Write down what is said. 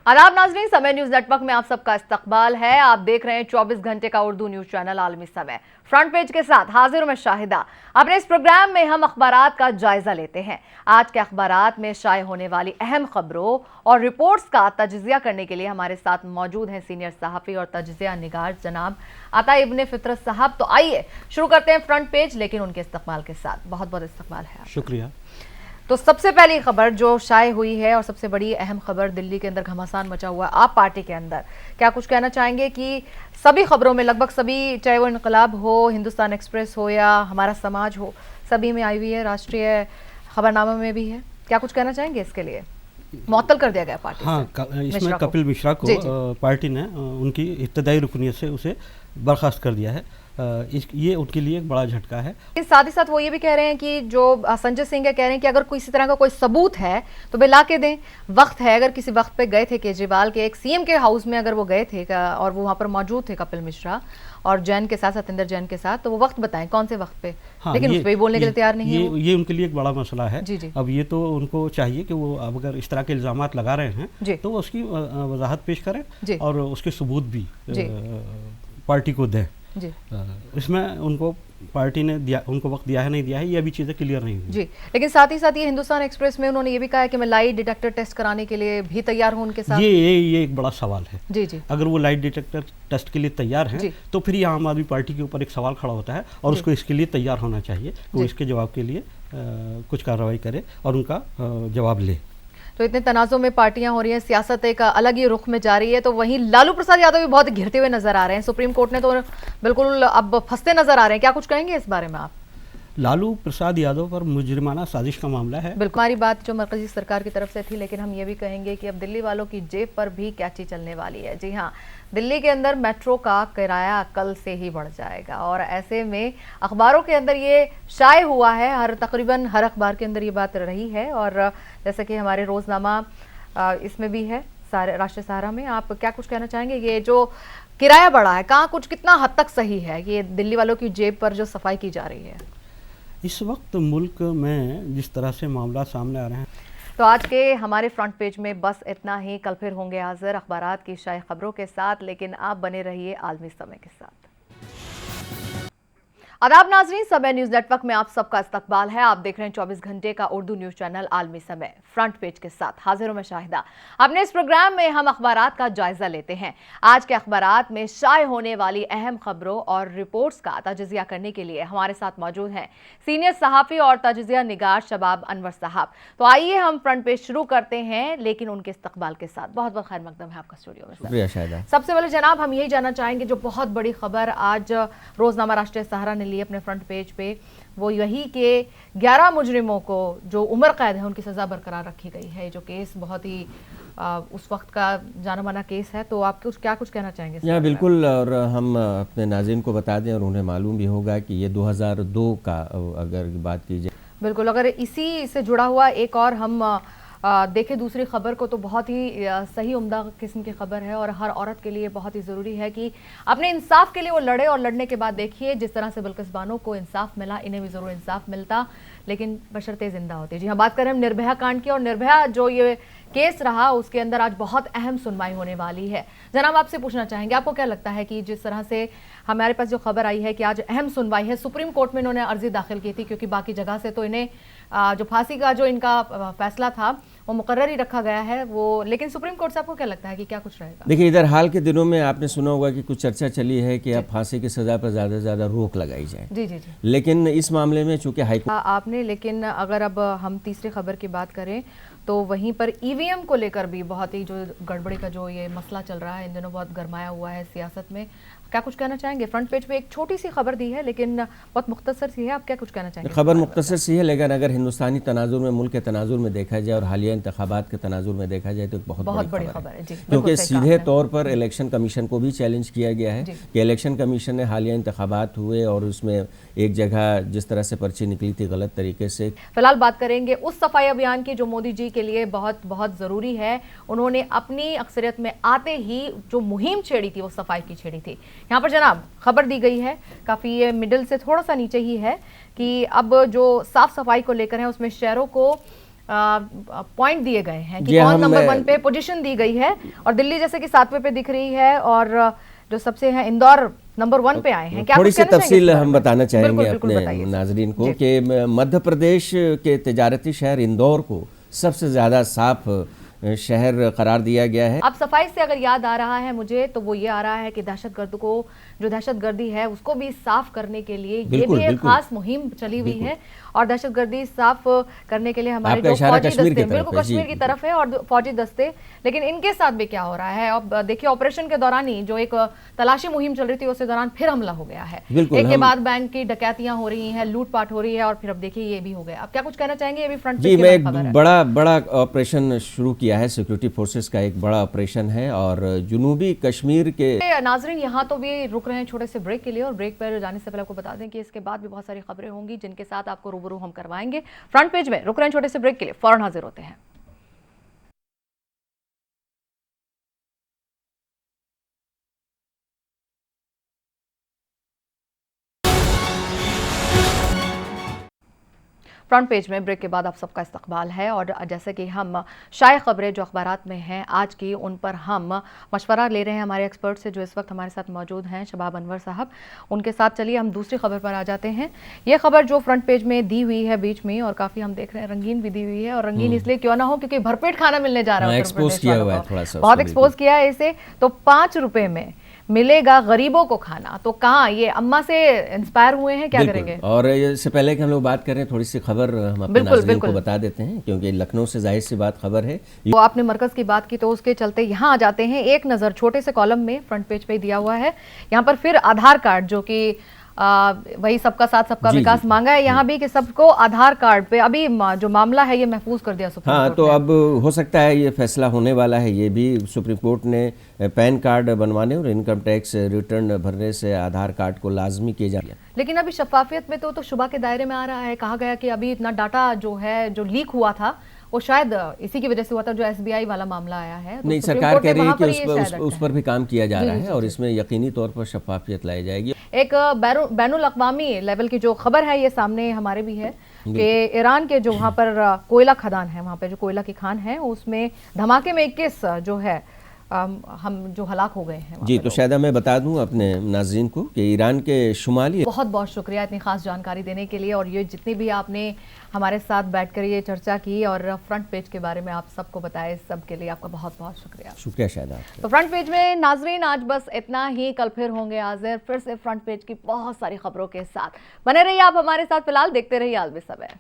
आदाब नाज़रीन, समय न्यूज नेटवर्क में आप सबका इस्तकबाल है। आप देख रहे हैं 24 घंटे का उर्दू न्यूज चैनल आलमी समय। फ्रंट पेज के साथ हाजिर हूं मैं शाहिदा। अपने इस प्रोग्राम में हम अखबारात का जायजा लेते हैं। आज के अखबारात में शाये होने वाली अहम खबरों और रिपोर्ट्स का तजज़िया करने के लिए हमारे साथ मौजूद हैं सीनियर सहाफ़ी और तजज़िया निगार जनाब अता इब्ने फितरत साहब। तो आइए शुरू करते हैं फ्रंट पेज, लेकिन उनके इस्तकबाल के साथ। बहुत बहुत इस्तकबाल है, शुक्रिया। तो सबसे पहली खबर जो शाये हुई है और सबसे बड़ी अहम खबर, दिल्ली के अंदर घमासान मचा हुआ आप पार्टी के अंदर, क्या कुछ कहना चाहेंगे कि सभी खबरों में लगभग सभी, चाहे वो इनकलाब हो, हिंदुस्तान एक्सप्रेस हो या हमारा समाज हो, सभी में आई हुई है, राष्ट्रीय खबरनामा में भी है, क्या कुछ कहना चाहेंगे इसके लिए? मुअत्तल कर दिया गया पार्टी से। इसमें कपिल मिश्रा को पार्टी ने उनकी इब्तदाई रुकनियत से उसे बर्खास्त कर दिया है। ये उनके लिए एक बड़ा झटका है। साथ ही साथ वो ये भी कह रहे हैं कि जो संजय सिंह कह रहे हैं कि अगर किसी तरह का कोई सबूत है तो वे ला के दें। वक्त है, अगर किसी वक्त पे गए थे केजरीवाल के एक सीएम के हाउस में, अगर वो गए थे और वो वहाँ पर मौजूद थे कपिल मिश्रा और जैन के साथ, सत्येंद्र जैन के साथ, तो वो वक्त बताएं कौन से वक्त पे। हाँ, लेकिन उस पर भी बोलने के लिए तैयार नहीं है। ये उनके लिए एक बड़ा मसला है। जी जी। अब ये तो उनको चाहिए कि वो अगर इस तरह के इल्जामात लगा रहे हैं तो उसकी वजाहत पेश करें और उसके सबूत भी पार्टी को दें। जी। इसमें उनको पार्टी ने दिया, उनको वक्त दिया है नहीं दिया है, ये अभी चीज़ें क्लियर नहीं हुई। जी, लेकिन साथ ही साथ ये हिंदुस्तान एक्सप्रेस में उन्होंने ये भी कहा है कि मैं लाई डिटेक्टर टेस्ट कराने के लिए भी तैयार हूं उनके साथ। ये एक बड़ा सवाल है। जी जी। अगर वो लाई डिटेक्टर टेस्ट के लिए तैयार हैं तो फिर ये आम आदमी पार्टी के ऊपर एक सवाल खड़ा होता है और उसको इसके लिए तैयार होना चाहिए कि वो इसके जवाब के लिए कुछ कार्रवाई करे और उनका जवाब ले। तो इतने तनाज़ों में पार्टियां हो रही हैं, सियासत एक अलग ही रुख में जा रही है, तो वहीं लालू प्रसाद यादव भी बहुत घिरते हुए नजर आ रहे हैं। सुप्रीम कोर्ट ने तो बिल्कुल अब फंसते नजर आ रहे हैं, क्या कुछ कहेंगे इस बारे में आप? लालू प्रसाद यादव पर मुजरिमाना साजिश का मामला है। बिल्कुल, हमारी बात जो मरकजी सरकार की तरफ से थी, लेकिन हम ये भी कहेंगे कि अब दिल्ली वालों की जेब पर भी कैची चलने वाली है। जी हाँ, दिल्ली के अंदर मेट्रो का किराया कल से ही बढ़ जाएगा और ऐसे में अखबारों के अंदर ये शाये हुआ है, तकरीबन हर अखबार के अंदर ये बात रही है। और जैसे कि हमारे रोजनामा इसमें भी है, सारे राष्ट्रीय सहारा में, आप क्या कुछ कहना चाहेंगे? ये जो किराया बढ़ा है, कहाँ कुछ कितना हद तक सही है ये दिल्ली वालों की जेब पर जो सफाई की जा रही है? इस वक्त मुल्क में जिस तरह से मामला सामने आ रहे हैं। तो आज के हमारे फ्रंट पेज में बस इतना ही। कल फिर होंगे हाजिर अखबारात की शाये खबरों के साथ, लेकिन आप बने रहिए आलमी समय के साथ। आदाब नाज़रीन, समय न्यूज नेटवर्क में आप सबका इस्तकबाल है। आप देख रहे हैं 24 घंटे का उर्दू न्यूज चैनल आलमी समय। फ्रंट पेज के साथ हाजिर हूं मैं शाहिदा। अपने इस प्रोग्राम में हम अखबारात का जायजा लेते हैं। आज के अखबारात में शाये होने वाली अहम खबरों और रिपोर्ट्स का तजज़िया करने के लिए हमारे साथ मौजूद हैं सीनियर सहाफ़ी और तजज़िया निगार शबाब अनवर साहब। तो आइए हम फ्रंट पेज शुरू करते हैं, लेकिन उनके इस्तकबाल के साथ। बहुत बहुत खैर मकदम है आपका स्टूडियो में। सबसे पहले जनाब हम यही जानना चाहेंगे, जो बहुत बड़ी खबर आज रोजनामा राष्ट्रीय सहारा ने लिए अपने फ्रंट पेज पे, वो यही कि 11 मुजरिमों को जो उम्र कैद है उनकी सज़ा बरकरार रखी गई है। जो केस बहुत ही उस वक्त का जाना माना केस है, तो आप क्या कुछ कहना चाहेंगे? या बिल्कुल, और हम अपने नाज़रीन को बता दें और उन्हें मालूम भी होगा कि ये 2002 का अगर बात की जाए। बिल्कुल, अगर इसी से जुड़ा हुआ एक और हम देखें दूसरी खबर को, तो बहुत ही सही उम्दा किस्म की खबर है और हर औरत के लिए बहुत ही ज़रूरी है कि अपने इंसाफ के लिए वो लड़े। और लड़ने के बाद देखिए जिस तरह से बिल्किस बानो को इंसाफ मिला, इन्हें भी ज़रूर इंसाफ मिलता, लेकिन बशर्ते जिंदा होती। जी हाँ, बात करें हम निर्भया कांड की, और निर्भया जो ये केस रहा उसके अंदर आज बहुत अहम सुनवाई होने वाली है। जनाब आपसे पूछना चाहेंगे, आपको क्या लगता है कि जिस तरह से हमारे पास जो खबर आई है कि आज अहम सुनवाई है, सुप्रीम कोर्ट में इन्होंने अर्जी दाखिल की थी, क्योंकि बाकी जगह से तो इन्हें जो फांसी का जो इनका फैसला था वो मुकर्रर ही रखा गया है वो, लेकिन सुप्रीम कोर्ट से आपको क्या लगता है कि क्या कुछ रहेगा? देखिए, इधर हाल के दिनों में आपने सुना होगा कि कुछ चर्चा चली है कि अब फांसी की सजा पर ज़्यादा से ज़्यादा रोक लगाई जाए। जी जी जी। लेकिन इस मामले में चूंकि हाईकोर्ट आपने, लेकिन अगर अब हम तीसरी खबर की बात करें तो वहीं पर ईवीएम को लेकर भी बहुत ही जो गड़बड़ी का जो ये मसला चल रहा है, इन दिनों बहुत गरमाया हुआ है सियासत में, क्या कुछ कहना चाहेंगे? फ्रंट पेज पे एक छोटी सी खबर दी है लेकिन बहुत मुख्तसर सी है, आप क्या कुछ कहना चाहेंगे? खबर मुख्तसर सी है, लेकिन अगर हिंदुस्तानी तनाजुर में, मुल्क के तनाजुर में देखा जाए और हालिया इंतखाबात के तनाजुर में देखा जाए तो एक बहुत बड़ी खबर है। क्योंकि सीधे तौर पर इलेक्शन कमीशन को भी चैलेंज किया गया है कि इलेक्शन कमीशन ने हालिया इंतखाबात हुए और उसमें एक जगह जिस तरह से पर्ची निकली थी गलत तरीके से। फिलहाल बात करेंगे उस सफाई अभियान की जो मोदी जी के लिए बहुत बहुत जरूरी है। उन्होंने अपनी अक्सरियत में आते ही जो मुहिम छेड़ी थी वो सफाई की छेड़ी थी। यहाँ पर जनाब खबर दी गई है, काफ़ी ये मिडिल से थोड़ा सा नीचे ही है, कि अब जो साफ सफाई को लेकर है उसमें शहरों को पॉइंट दिए गए हैं कि कौन नंबर 1 पे पोजीशन दी गई है, और दिल्ली जैसे कि 7वें पे दिख रही है, और जो सबसे है इंदौर नंबर 1 पे आए हैं। क्या थोड़ी सी तफसील हम बताना चाहेंगे अपने नाजरीन को कि मध्य प्रदेश के तिजारती शहर इंदौर को सबसे ज्यादा साफ शहर करार दिया गया है। अब सफाई से अगर याद आ रहा है मुझे, तो वो ये आ रहा है कि दहशतगर्द को, जो दहशतगर्दी है उसको भी साफ करने के लिए ये भी एक खास मुहिम चली हुई है, और दहशतगर्दी साफ करने के लिए हमारे जो फौजी दस्ते, बिल्कुल कश्मीर की तरफ है, और फौजी दस्ते, लेकिन इनके साथ भी क्या हो रहा है। अब देखिए ऑपरेशन के दौरान ही जो एक तलाशी मुहिम चल रही थी, उसके दौरान फिर हमला हो गया है, एक के बाद बैंक की डकैतियां हो रही हैं, लूटपाट हो रही है, और फिर अब देखिए ये भी हो गया। अब क्या कुछ कहना चाहेंगे? ये भी फ्रंट जी, मैं एक बड़ा ऑपरेशन शुरू किया है, सिक्योरिटी फोर्सेस का एक बड़ा ऑपरेशन है, और जुनूबी कश्मीर के नाजरीन यहाँ तो भी रुक रहे हैं छोटे से ब्रेक के लिए, और ब्रेक पर जाने से पहले आपको बता दें कि इसके बाद भी बहुत सारी खबरें होंगी जिनके साथ आपको रूबरू हम करवाएंगे। फ्रंट पेज में रुक रहे हैं छोटे से ब्रेक के लिए, फौरन हाजिर होते हैं। फ्रंट पेज में ब्रेक के बाद आप सबका इस्तकबाल है, और जैसे कि हम शाये खबरें जो अखबारात में हैं आज की, उन पर हम मशवरा ले रहे हैं हमारे एक्सपर्ट से जो इस वक्त हमारे साथ मौजूद हैं, शबाब अनवर साहब। उनके साथ चलिए हम दूसरी खबर पर आ जाते हैं। ये खबर जो फ्रंट पेज में दी हुई है बीच में, और काफ़ी हम देख रहे हैं रंगीन भी दी हुई है, और रंगीन इसलिए क्यों ना हो क्योंकि भरपेट खाना मिलने जा रहा है, बहुत एक्सपोज किया है इसे। तो 5 रुपए में मिलेगा गरीबों को खाना, तो कहाँ ये अम्मा से इंस्पायर हुए हैं, क्या करेंगे? और इससे पहले कि हम लोग बात करें, थोड़ी सी खबर हम अपने नाज़रीन को बता देते हैं, क्योंकि लखनऊ से जाहिर सी बात खबर है। तो आपने मरकज की बात की, तो उसके चलते यहाँ आ जाते हैं। एक नज़र छोटे से कॉलम में फ्रंट पेज पे दिया हुआ है, यहाँ पर फिर आधार कार्ड, जो कि वही सबका साथ सबका विकास मांगा है, यहाँ भी कि सबको आधार कार्ड पे अभी जो मामला है ये महफूज कर दिया सुप्रीम कोर्ट ने। तो अब हो सकता है ये फैसला होने वाला है, ये भी सुप्रीम कोर्ट ने पैन कार्ड बनवाने और इनकम टैक्स रिटर्न भरने से आधार कार्ड को लाजमी किया जाए। लेकिन अभी शफाफियत में तो शुबा के दायरे में आ रहा है। कहा गया कि अभी इतना डाटा जो है, जो लीक हुआ था, वो शायद इसी की वजह से हुआ था, जो SBI वाला मामला आया है। तो नहीं, सरकार कह रही है कि उस पर भी काम किया जा रहा है, और इसमें यकीनी तौर पर शफाफियत लाई जाएगी। एक बैनुल अक़वामी लेवल की जो खबर है ये सामने हमारे भी है कि ईरान के जो वहाँ पर कोयला खदान है, वहाँ पे जो कोयला की खान है, उसमें धमाके में 21 जो है हम जो हलाक हो गए हैं। जी, तो शायद मैं बता दूं अपने नाज़रीन को कि ईरान के शुमाली। बहुत बहुत शुक्रिया इतनी खास जानकारी देने के लिए, और ये जितनी भी आपने हमारे साथ बैठकर ये चर्चा की और फ्रंट पेज के बारे में आप सबको बताए, सब के लिए आपका बहुत बहुत शुक्रिया। शुक्रिया शायद आपका। तो फ्रंट पेज में नाजरीन आज बस इतना ही, कल फिर होंगे हाजिर फिर से फ्रंट पेज की बहुत सारी खबरों के साथ। बने रहिए आप हमारे साथ, फिलहाल देखते रहिए आलमी समय।